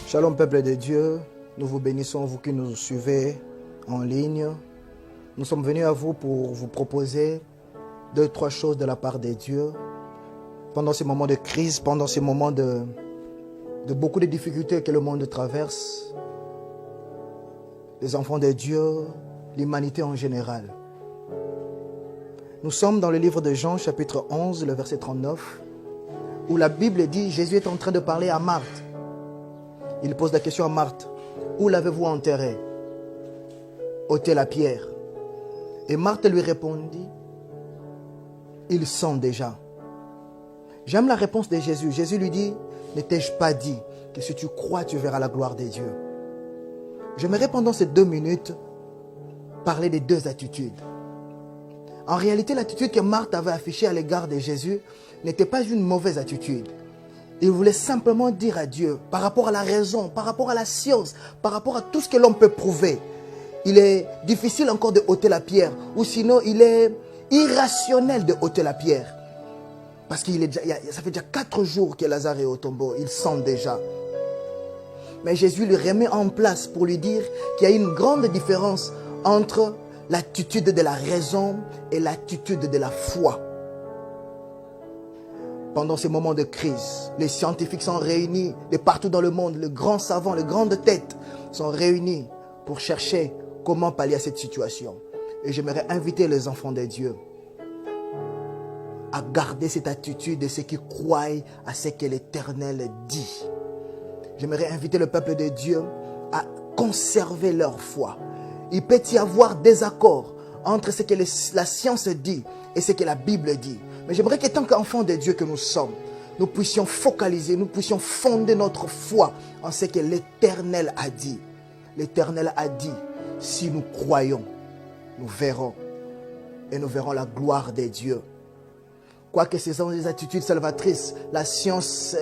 Shalom peuple de Dieu, nous vous bénissons, vous qui nous suivez en ligne. Nous sommes venus à vous pour vous proposer 2-3 choses de la part de Dieu. Pendant ces moments de crise, pendant ces moments de beaucoup de difficultés que le monde traverse, les enfants de Dieu, l'humanité en général. Nous sommes dans le livre de Jean, chapitre 11, le verset 39, où la Bible dit, Jésus est en train de parler à Marthe. Il pose la question à Marthe, où l'avez-vous enterré? Ôtez la pierre. Et Marthe lui répondit, il sent déjà. J'aime la réponse de Jésus. Jésus lui dit, ne t'ai-je pas dit que si tu crois, tu verras la gloire de Dieu? J'aimerais pendant ces 2 minutes parler des 2 attitudes. En réalité, l'attitude que Marthe avait affichée à l'égard de Jésus n'était pas une mauvaise attitude. Il voulait simplement dire à Dieu, par rapport à la raison, par rapport à la science, par rapport à tout ce que l'homme peut prouver, il est difficile encore de ôter la pierre, ou sinon il est irrationnel de ôter la pierre. Parce que ça fait déjà 4 jours que Lazare est au tombeau, il sent déjà. Mais Jésus lui remet en place pour lui dire qu'il y a une grande différence entre l'attitude de la raison et l'attitude de la foi. Pendant ces moments de crise, les scientifiques sont réunis de partout dans le monde. Les grands savants, les grandes têtes sont réunis pour chercher comment pallier à cette situation. Et j'aimerais inviter les enfants de Dieu à garder cette attitude de ceux qui croient à ce que l'Éternel dit. J'aimerais inviter le peuple de Dieu à conserver leur foi. Il peut y avoir des accords entre ce que la science dit et ce que la Bible dit. Mais j'aimerais que tant qu'enfants de Dieu que nous sommes, nous puissions focaliser, nous puissions fonder notre foi en ce que l'Éternel a dit. L'Éternel a dit, si nous croyons, nous verrons. Et nous verrons la gloire de Dieu. Quoique ce sont des attitudes salvatrices, la science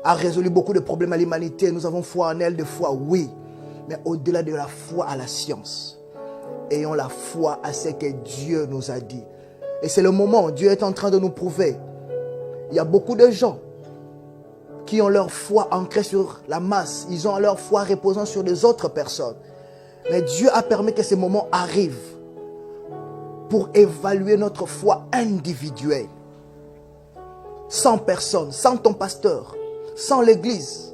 a résolu beaucoup de problèmes à l'humanité. Nous avons foi en elle, de foi, oui. Mais au-delà de la foi à la science, ayons la foi à ce que Dieu nous a dit. Et c'est le moment où Dieu est en train de nous prouver. Il y a beaucoup de gens qui ont leur foi ancrée sur la masse. Ils ont leur foi reposant sur les autres personnes. Mais Dieu a permis que ces moments arrivent pour évaluer notre foi individuelle. Sans personne, sans ton pasteur, sans l'église.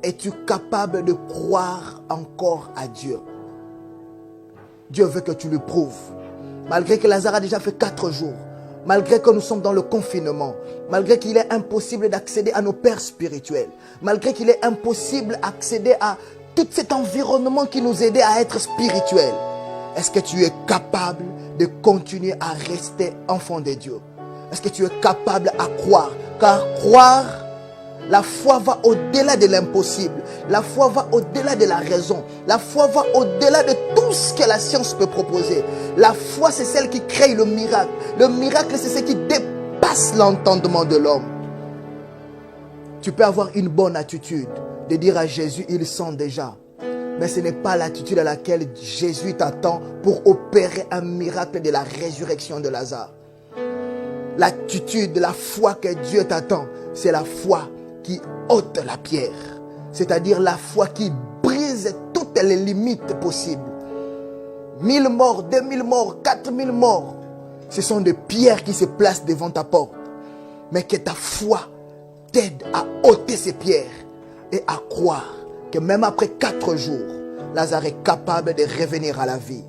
Es-tu capable de croire encore à Dieu? Dieu veut que tu lui prouves. Malgré que Lazare a déjà fait 4 jours, malgré que nous sommes dans le confinement, malgré qu'il est impossible d'accéder à nos pères spirituels, malgré qu'il est impossible d'accéder à tout cet environnement qui nous aidait à être spirituels, est-ce que tu es capable de continuer à rester enfant de Dieu? Est-ce que tu es capable à croire? Car croire, la foi va au-delà de l'impossible. La foi va au-delà de la raison. La foi va au-delà de tout ce que la science peut proposer. La foi, c'est celle qui crée le miracle. Le miracle, c'est ce qui dépasse l'entendement de l'homme. Tu peux avoir une bonne attitude de dire à Jésus, il sent déjà. Mais ce n'est pas l'attitude à laquelle Jésus t'attend pour opérer un miracle de la résurrection de Lazare. L'attitude, la foi que Dieu t'attend, c'est la foi qui ôte la pierre. C'est-à-dire la foi qui brise toutes les limites possibles. 1000 morts, 2000 morts, 4000 morts. Ce sont des pierres qui se placent devant ta porte. Mais que ta foi t'aide à ôter ces pierres et à croire que même après 4 jours, Lazare est capable de revenir à la vie.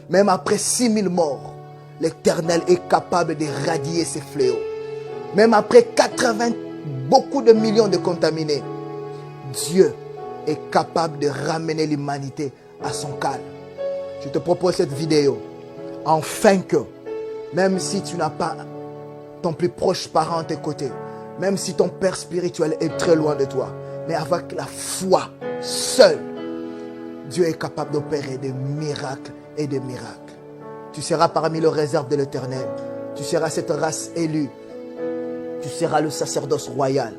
Même après 6000 morts, l'Éternel est capable de radier ces fléaux. Même après 80, beaucoup de millions de contaminés, Dieu est capable de ramener l'humanité à son calme. Je te propose cette vidéo afin que, même si tu n'as pas ton plus proche parent à tes côtés, même si ton père spirituel est très loin de toi, mais avec la foi seule, Dieu est capable d'opérer des miracles et des miracles. Tu seras parmi les réserves de l'Éternel. Tu seras cette race élue. Tu seras le sacerdoce royal.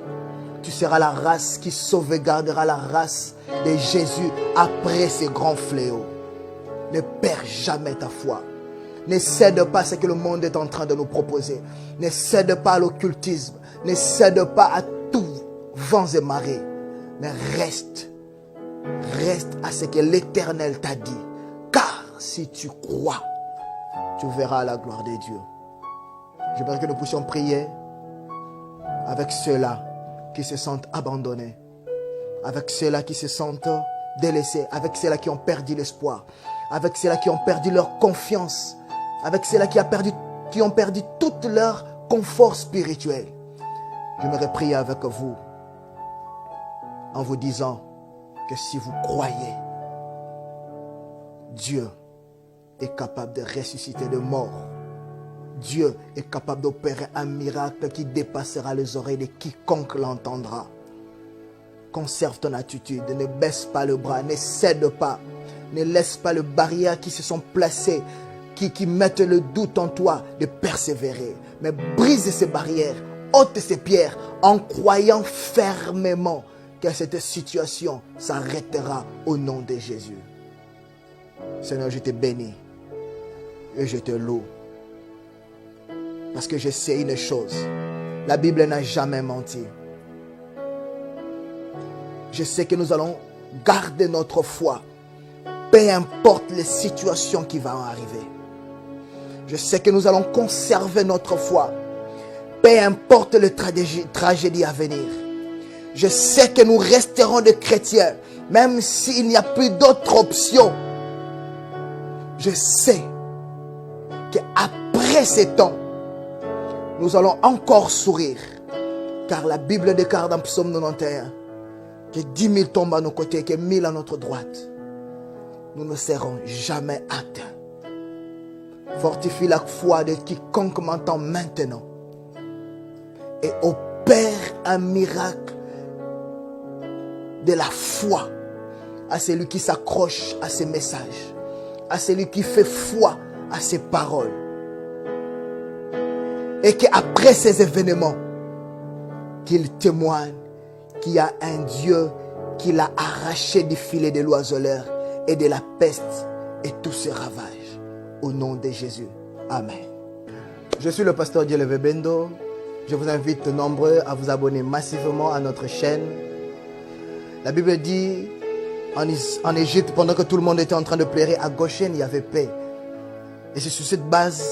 Tu seras la race qui sauvegardera la race de Jésus après ces grands fléaux. Ne perds jamais ta foi. Ne cède pas à ce que le monde est en train de nous proposer. Ne cède pas à l'occultisme. Ne cède pas à tout vents et marées. Mais reste à ce que l'Éternel t'a dit. Car si tu crois, tu verras la gloire de Dieu. J'aimerais que nous puissions prier avec ceux-là qui se sentent abandonnés, avec ceux-là qui se sentent délaissés, avec ceux-là qui ont perdu l'espoir, avec ceux-là qui ont perdu leur confiance, avec ceux-là qui ont perdu tout leur confort spirituel. J'aimerais prier avec vous en vous disant que si vous croyez, Dieu est capable de ressusciter les morts. Dieu est capable d'opérer un miracle qui dépassera les oreilles de quiconque l'entendra. Conserve ton attitude, ne baisse pas le bras, ne cède pas, ne laisse pas les barrières qui se sont placées, qui mettent le doute en toi, de persévérer. Mais brise ces barrières, ôte ces pierres, en croyant fermement que cette situation s'arrêtera au nom de Jésus. Seigneur, je te bénis et je te loue. Parce que je sais une chose, la Bible n'a jamais menti. Je sais que nous allons garder notre foi, peu importe les situations qui vont arriver. Je sais que nous allons conserver notre foi, peu importe les tragédies à venir. Je sais que nous resterons des chrétiens, même s'il n'y a plus d'autres options. Je sais qu'après ces temps, nous allons encore sourire. Car la Bible déclare dans Psaume 91 que 10 000 tombent à nos côtés et que 1000 à notre droite. Nous ne serons jamais atteints. Fortifie la foi de quiconque m'entend maintenant. Et opère un miracle de la foi à celui qui s'accroche à ces messages, à celui qui fait foi à ces paroles. Et qu'après ces événements, qu'il témoigne qu'il y a un Dieu qui l'a arraché du filet de l'oiseleur et de la peste et tous ses ravages. Au nom de Jésus. Amen. Je suis le pasteur Dielevé Bendo. Je vous invite nombreux à vous abonner massivement à notre chaîne. La Bible dit, en Égypte, pendant que tout le monde était en train de pleurer, à Goshen, il y avait paix. Et c'est sur cette base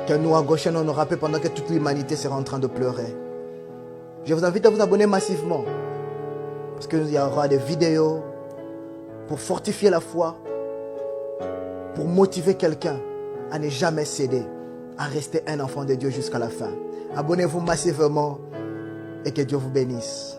que nous, à Goshen, on aura paix pendant que toute l'humanité sera en train de pleurer. Je vous invite à vous abonner massivement. Parce qu'il y aura des vidéos pour fortifier la foi, pour motiver quelqu'un à ne jamais céder, à rester un enfant de Dieu jusqu'à la fin. Abonnez-vous massivement et que Dieu vous bénisse.